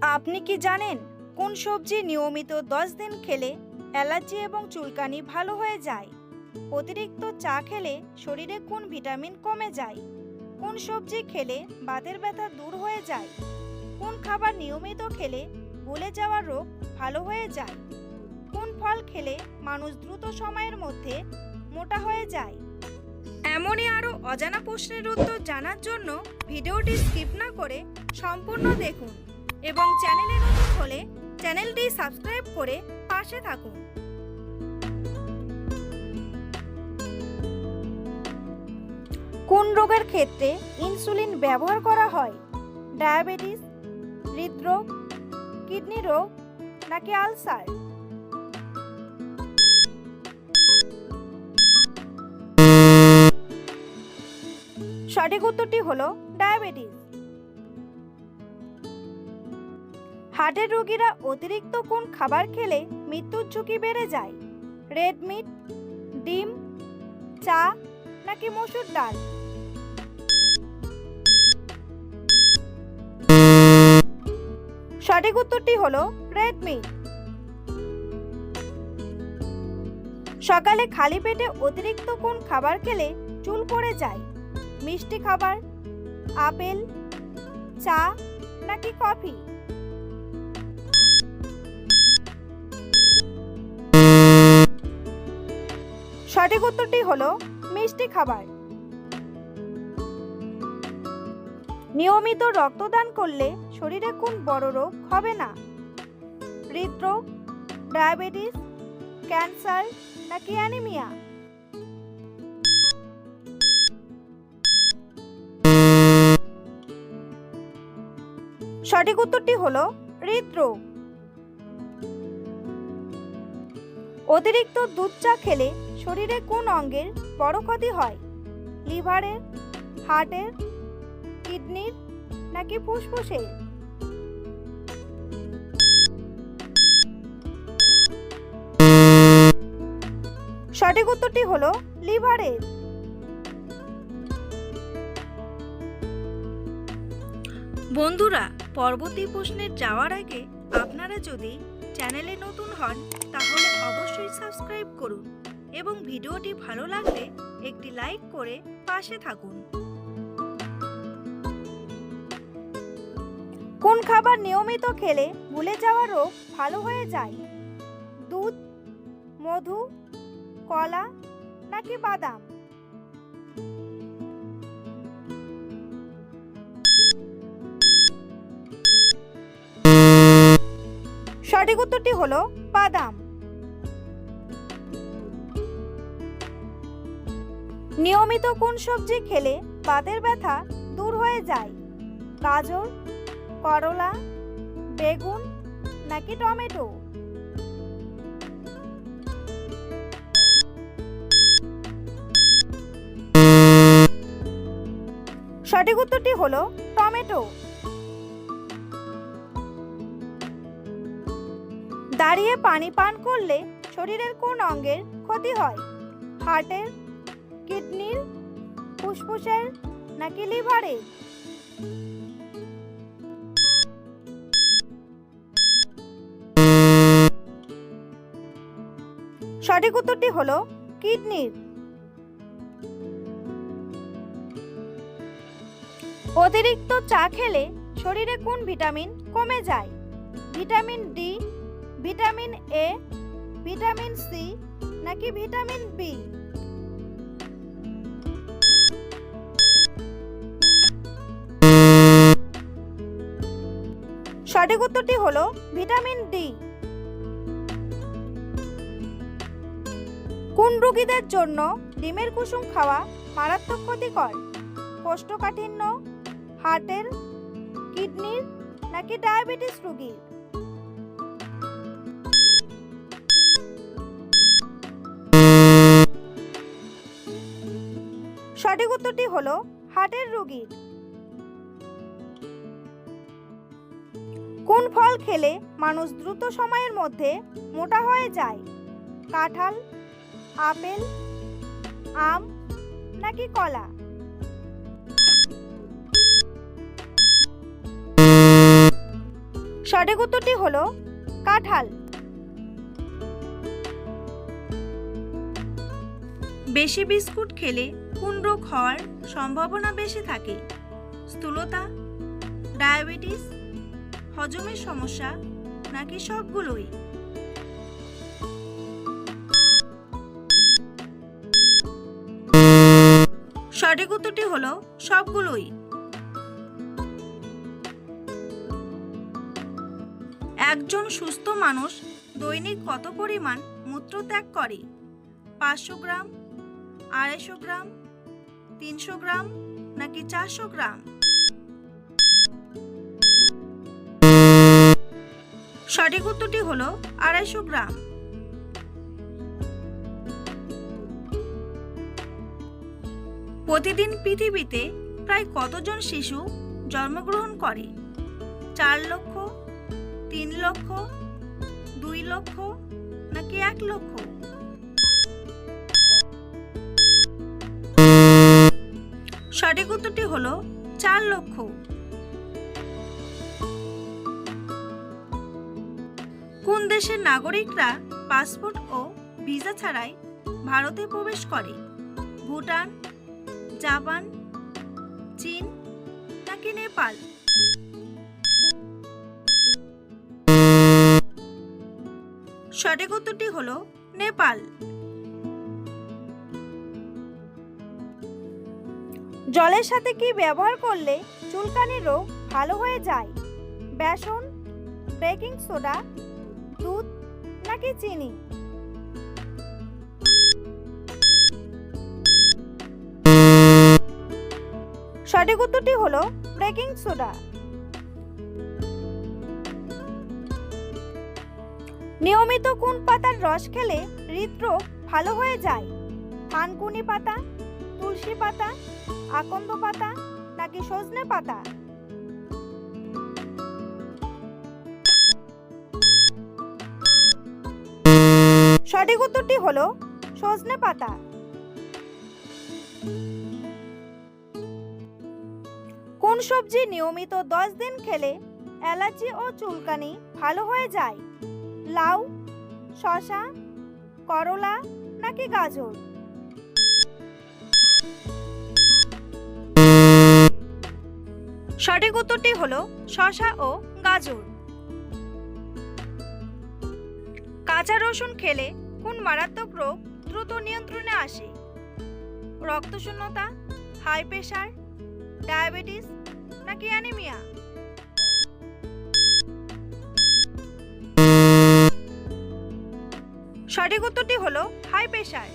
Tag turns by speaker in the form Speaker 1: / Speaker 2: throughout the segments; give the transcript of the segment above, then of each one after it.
Speaker 1: আপনি কি জানেন কোন সবজি নিয়মিত 10 দিন খেলে অ্যালার্জি এবং চুলকানি ভালো হয়ে যায়? অতিরিক্ত চা খেলে শরীরে কোন ভিটামিন কমে যায়? কোন সবজি খেলে বাতের ব্যথা দূর হয়ে যায়? কোন খাবার নিয়মিত খেলে ভুলে যাওয়া রোগ ভালো হয়ে যায়? কোন ফল খেলে মানুষ দ্রুত সময়ের মধ্যে মোটা হয়ে যায়? এমনই আরও অজানা প্রশ্নের উত্তর জানার জন্য ভিডিওটি স্কিপ না করে সম্পূর্ণ দেখুন এবং চ্যানেলে নতুন হলে চ্যানেলটি সাবস্ক্রাইব করে পাশে থাকুন। কোন রোগের ক্ষেত্রে ইনসুলিন ব্যবহার করা হয়? ডায়াবেটিস, হৃদরোগ, কিডনি রোগ নাকি আলসার? সঠিক উত্তরটি হলো ডায়াবেটিস। হার্টের রোগীরা অতিরিক্ত কোন খাবার খেলে মৃত্যুর ঝুঁকি বেড়ে যায়? রেড মিট, ডিম, চা নাকি মসুর ডাল? সঠিক উত্তরটি হলো রেড মিট। সকালে খালি পেটে অতিরিক্ত কোন খাবার খেলে চুল পড়ে যায়? মিষ্টি খাবার, আপেল, চা নাকি কফি? সঠিক উত্তরটি হলো মিষ্টি খাবার। নিয়মিত রক্তদান করলে শরীরে কোন বড় রোগ হবে না? হৃদরোগ, ডায়াবেটিস, ক্যান্সার নাকি অ্যানিমিয়া? সঠিক উত্তরটি হলো হৃদরোগ। অতিরিক্ত দুধ চা খেলে শরীরে কোন অঙ্গের বড় ক্ষতি হয়? লিভারের, হার্টের, কিডনির নাকি ফুসফুসের? সঠিক উত্তরটি হলো লিভারের। বন্ধুরা, পরবর্তী প্রশ্নে যাওয়ার আগে আপনারা যদি চ্যানেলে নতুন হন তাহলে অবশ্যই সাবস্ক্রাইব করুন এবং ভিডিওটি ভালো লাগলে একটি লাইক করে পাশে থাকুন। কোন খাবার নিয়মিত খেলে ভুলে যাওয়া রোগ ভালো হয়ে যায়? দুধ, মধু, কলা নাকি বাদাম? সঠিক উত্তরটি হলো বাদাম। নিয়মিত কোন সবজি খেলে বাতের ব্যথা দূর হয়ে যায়? গাজর, করলা, বেগুন নাকি টমেটো? সঠিক উত্তরটি হলো টমেটো। দাঁড়িয়ে পানি পান করলে শরীরের কোন অঙ্গের ক্ষতি হয়? হার্টের, কিডনির, ফুসফুসের নাকি লিভারের? সঠিক উত্তরটি হলো কিডনির। অতিরিক্ত চা খেলে শরীরে কোন ভিটামিন কমে যায়? Vitamin D, vitamin A, vitamin C নাকি ভিটামিন বি? সঠিক উত্তরটি হলো ভিটামিন ডি। কোন রোগীদের জন্য ডিমের কুসুম খাওয়া মারাত্মক ক্ষতিকর? কোষ্ঠকাঠিন্য, হার্টের, কিডনির নাকি ডায়াবেটিস রোগীর? সঠিক উত্তরটি হলো হার্টের রোগীর। কোন ফল খেলে মানুষ দ্রুত সময়ের মধ্যে মোটা হয়ে যায়? কাঁঠাল, আপেল, আম নাকি কলা? সঠিক উত্তরটি হলো কাঁঠাল। বেশি বিস্কুট খেলে কোন রোগ হওয়ার সম্ভাবনা বেশি থাকে? স্থূলতা, ডায়াবেটিস, হজমের সমস্যা নাকি সবগুলোই? সঠিক উত্তরটি হলো সবগুলোই। একজন সুস্থ মানুষ দৈনিক কত পরিমাণ মূত্র ত্যাগ করে? 500 গ্রাম, 250 গ্রাম, 300 গ্রাম নাকি 400 গ্রাম? সঠিক উত্তরটি হলো 250 গ্রাম। প্রতিদিন পৃথিবীতে প্রায় কতজন শিশু জন্মগ্রহণ করে? 4 লক্ষ, 3 লক্ষ, 2 লক্ষ নাকি 1 লক্ষ? সঠিক উত্তরটি হলো 4 লক্ষ। কোন দেশের নাগরিকরা পাসপোর্ট ও ভিসা ছাড়াই ভারতে প্রবেশ করে? ভুটান, জাপান, চীন নাকি নেপাল? সঠিক উত্তরটি হলো নেপাল। জলের সাথে কি ব্যবহার করলে চুলকানির রোগ ভালো হয়ে যায়? বেসন, বেকিং সোডা, দুধ নাকি চিনি? সঠিক উত্তরটি হলো বেকিং সোডা। নিয়মিত কোন পাতার রস খেলে হৃদরোগ ভালো হয়ে যায়? থানকুনি পাতা, তুলসী পাতা, আকন্দ পাতা নাকি সজনে পাতা? সঠিক উত্তরটি হলো সজনে পাতা। কোন সবজি নিয়মিত 10 দিন খেলে অ্যালার্জি ও চুলকানি ভালো হয়ে যায়? লাউ, শসা, করলা নাকি গাজর? সঠিক উত্তরটি হলো শসা ও গাজর। কাঁচা রসুন খেলে কোন মারাত্মক রোগ দ্রুত নিয়ন্ত্রণে আসে? রক্তশূন্যতা, হাই প্রেশার, ডায়াবেটিস নাকি অ্যানিমিয়া? সঠিক উত্তরটি হলো হাই প্রেশার।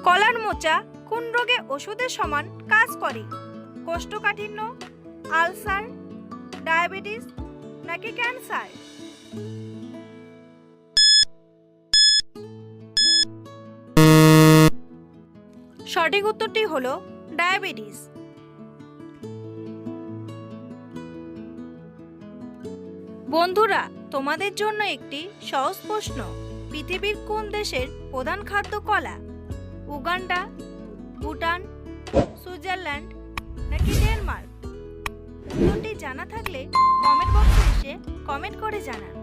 Speaker 1: কলার মোচা কোন রোগে ওষুধের সমান কাজ করে? কোষ্ঠকাঠিন্য, আলসার, ডায়াবেটিস নাকি ক্যান্সার? সঠিক উত্তরটি হলো ডায়াবেটিস। বন্ধুরা, তোমাদের জন্য একটি সহজ প্রশ্ন। পৃথিবীর কোন দেশের প্রধান খাদ্য কলা? উগান্ডা, ভুটান, সুইজারল্যান্ড নাকি ডেনমার্ক? উত্তরটি জানা থাকলে কমেন্ট বক্সে এসে কমেন্ট করে জানান।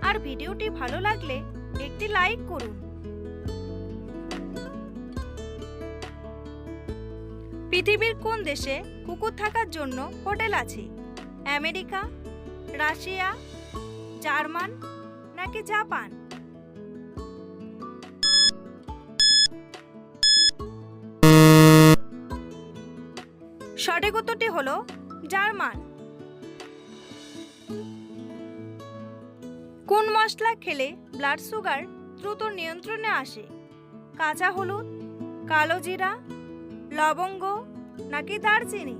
Speaker 1: আর ভিডিওটি ভালো লাগলে একটি লাইক করুন। পৃথিবীর কোন দেশে কুকুর থাকার জন্য হোটেল আছে? আমেরিকা, রাশিয়া, জার্মান নাকি জাপান? সঠিক উত্তরটি হলো জার্মান। কোন মশলা খেলে ব্লাড সুগার দ্রুত নিয়ন্ত্রণে আসে? কাঁচা হলুদ, কালো জিরা, লবঙ্গ নাকি দারচিনি?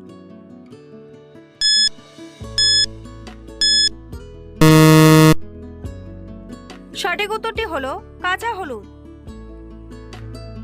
Speaker 1: সঠিক উত্তরটি হলো কাঁচা হলুদ।